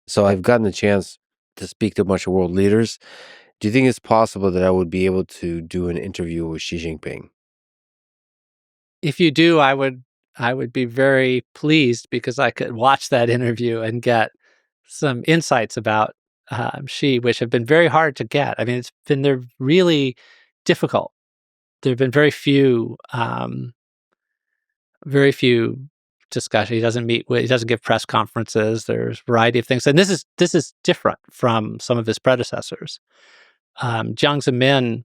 So I've gotten the chance to speak to a bunch of world leaders. Do you think it's possible that I would be able to do an interview with Xi Jinping? If you do, I would be very pleased because I could watch that interview and get some insights about Xi, which have been very hard to get. I mean, they're really difficult. There have been very few discussions. He doesn't give press conferences. There's a variety of things, and this is different from some of his predecessors. Jiang Zemin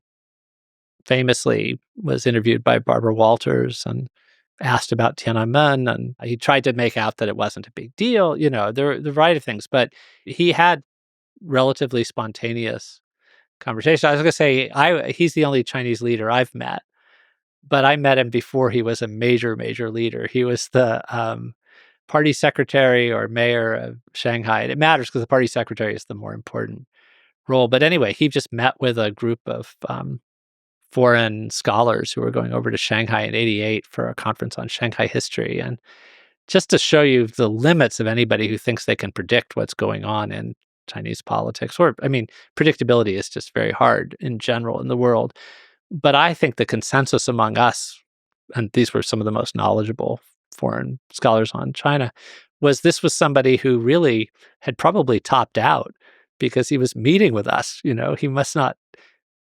famously was interviewed by Barbara Walters and asked about Tiananmen, and he tried to make out that it wasn't a big deal. There are the variety of things, but he had relatively spontaneous conversation. I was going to say, he's the only Chinese leader I've met, but I met him before he was a major, major leader. He was the party secretary or mayor of Shanghai. And it matters because the party secretary is the more important role. But anyway, he just met with a group of foreign scholars who were going over to Shanghai in '88 for a conference on Shanghai history. And just to show you the limits of anybody who thinks they can predict what's going on in Chinese politics, or, I mean, predictability is just very hard in general in the world. But I think the consensus among us, and these were some of the most knowledgeable foreign scholars on China, was this was somebody who really had probably topped out because he was meeting with us. He must not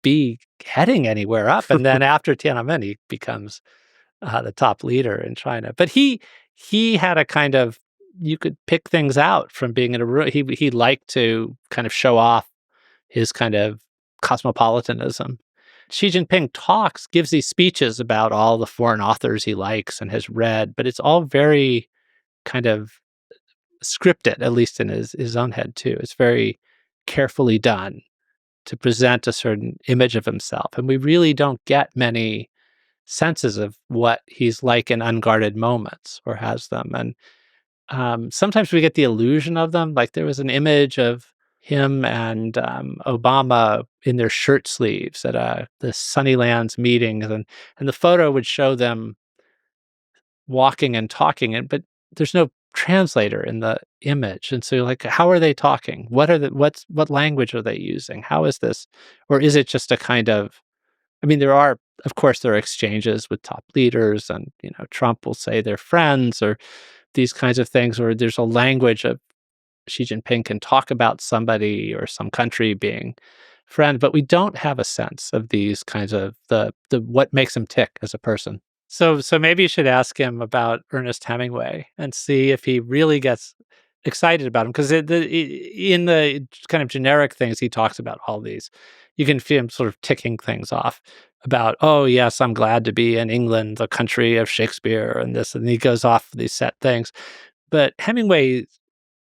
be heading anywhere up. And then after Tiananmen, he becomes the top leader in China. But he had a kind of, you could pick things out from being in a room. He liked to kind of show off his kind of cosmopolitanism. Xi Jinping gives these speeches about all the foreign authors he likes and has read, but it's all very kind of scripted, at least in his own head too. It's very carefully done to present a certain image of himself. And we really don't get many senses of what he's like in unguarded moments or has them. And sometimes we get the illusion of them. Like there was an image of him and Obama in their shirt sleeves at the Sunnylands meetings, and the photo would show them walking and talking, but there's no translator in the image, and so you're like, how are they talking? What language are they using? How is this, or is it just a kind of? I mean, of course, there are exchanges with top leaders, and Trump will say they're friends or these kinds of things, or there's a language of Xi Jinping can talk about somebody or some country being friend, but we don't have a sense of these kinds of the what makes him tick as a person. So maybe you should ask him about Ernest Hemingway and see if he really gets excited about him, because in the kind of generic things he talks about all these, you can feel him sort of ticking things off about, oh yes, I'm glad to be in England, the country of Shakespeare, and this, and he goes off these set things. But Hemingway,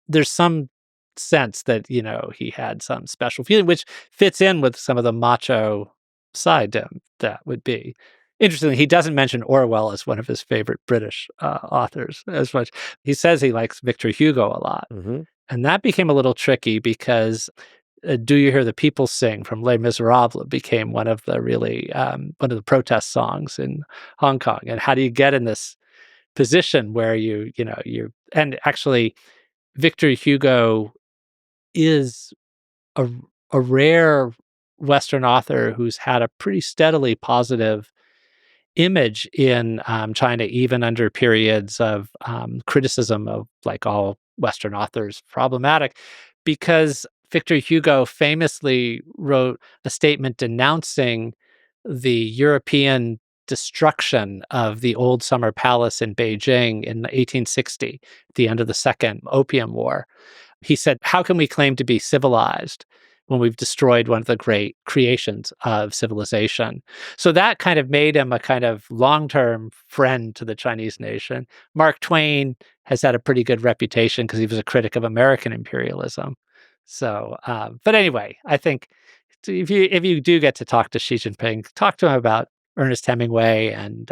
there's some sense that, he had some special feeling, which fits in with some of the macho side to him. That would be. Interestingly, he doesn't mention Orwell as one of his favorite British authors as much. He says he likes Victor Hugo a lot. Hmm. And that became a little tricky because Do You Hear the People Sing from Les Miserables became one of the protest songs in Hong Kong. And how do you get in this position where and actually Victor Hugo is a, a rare Western author who's had a pretty steadily positive image in China, even under periods of criticism of, like all Western authors, problematic, because Victor Hugo famously wrote a statement denouncing the European destruction of the old summer palace in Beijing in 1860, at the end of the Second Opium War. He said, how can we claim to be civilized when we've destroyed one of the great creations of civilization? So that kind of made him a kind of long-term friend to the Chinese nation. Mark Twain has had a pretty good reputation because he was a critic of American imperialism. So, but anyway, I think if you do get to talk to Xi Jinping, talk to him about Ernest Hemingway and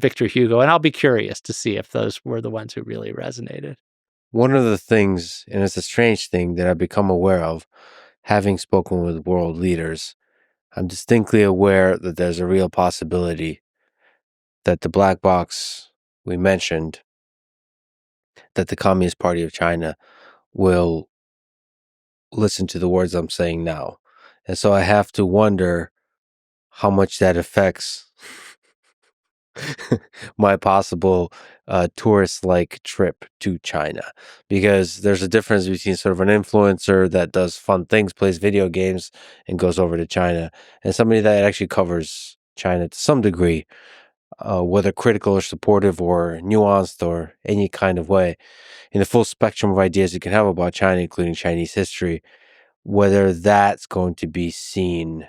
Victor Hugo, and I'll be curious to see if those were the ones who really resonated. One of the things, and it's a strange thing that I've become aware of, having spoken with world leaders, I'm distinctly aware that there's a real possibility that the black box we mentioned, that the Communist Party of China will listen to the words I'm saying now. And so I have to wonder how much that affects my possible tourist-like trip to China, because there's a difference between sort of an influencer that does fun things, plays video games, and goes over to China, and somebody that actually covers China to some degree, whether critical or supportive or nuanced or any kind of way, in the full spectrum of ideas you can have about China, including Chinese history, whether that's going to be seen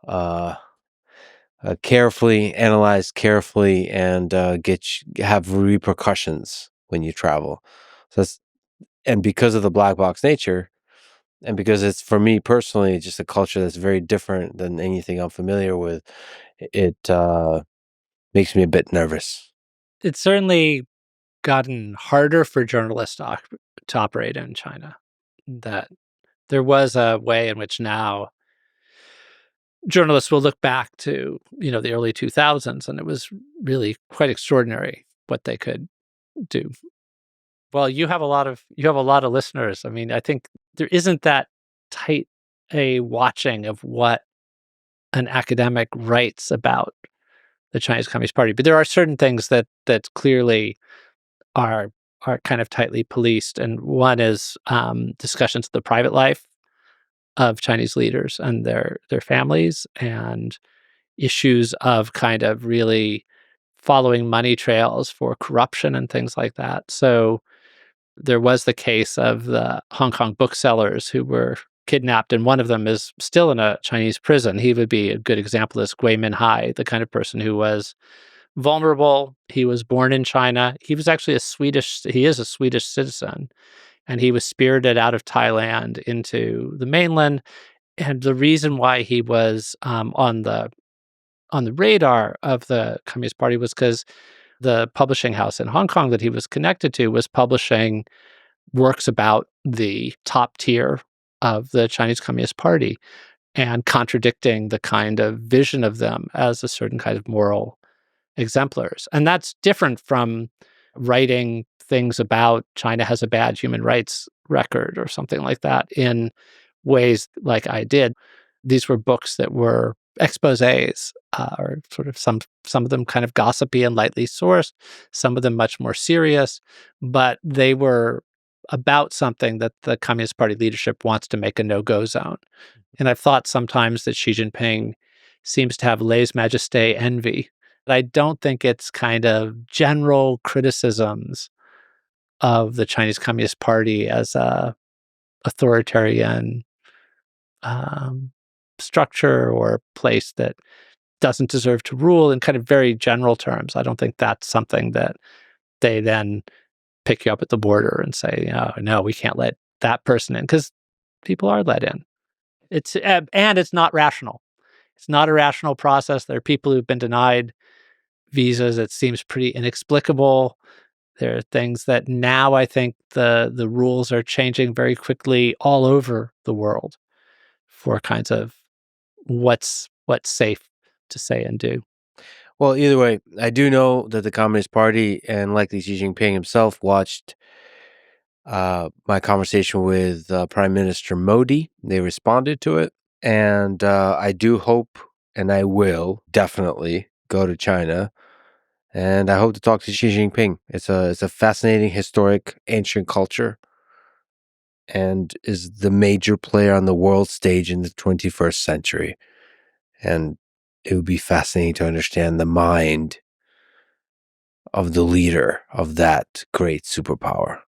uh, carefully, analyzed carefully, and have repercussions when you travel. So and because of the black box nature, and because it's, for me personally, just a culture that's very different than anything I'm familiar with, it makes me a bit nervous. It's certainly gotten harder for journalists to operate in China. That there was a way in which now journalists will look back to, the early 2000s, and it was really quite extraordinary what they could do. Well, you have a lot of listeners. I mean, I think there isn't that tight a watching of what an academic writes about the Chinese Communist Party, but there are certain things that clearly are kind of tightly policed, and one is discussions of the private life of Chinese leaders and their families, and issues of kind of really following money trails for corruption and things like that. So there was the case of the Hong Kong booksellers who were kidnapped, and one of them is still in a Chinese prison. He would be a good example of this, Gui Minhai, the kind of person who was vulnerable. He was born in China. He is a Swedish citizen, and he was spirited out of Thailand into the mainland. And the reason why he was on the radar of the Communist Party was because the publishing house in Hong Kong that he was connected to was publishing works about the top tier of the Chinese Communist Party and contradicting the kind of vision of them as a certain kind of moral exemplars. And that's different from writing things about China has a bad human rights record or something like that in ways like I did. These were books that were exposés, or sort of some of them kind of gossipy and lightly sourced, some of them much more serious, but they were about something that the Communist Party leadership wants to make a no-go zone. And I've thought sometimes that Xi Jinping seems to have lèse-majesté envy. But I don't think it's kind of general criticisms of the Chinese Communist Party as a authoritarian um, structure or place that doesn't deserve to rule in kind of very general terms. I don't think that's something that they then pick you up at the border and say, "Oh, no, we can't let that person in," because people are let in. And it's not rational. It's not a rational process. There are people who've been denied visas. It seems pretty inexplicable. There are things that now I think the rules are changing very quickly all over the world for kinds of what's safe to say and do. Well, either way, I do know that the Communist Party and likely Xi Jinping himself watched my conversation with Prime Minister Modi. They responded to it. And I do hope, and I will definitely go to China. And I hope to talk to Xi Jinping. It's a fascinating, historic, ancient culture, and is the major player on the world stage in the 21st century. And it would be fascinating to understand the mind of the leader of that great superpower.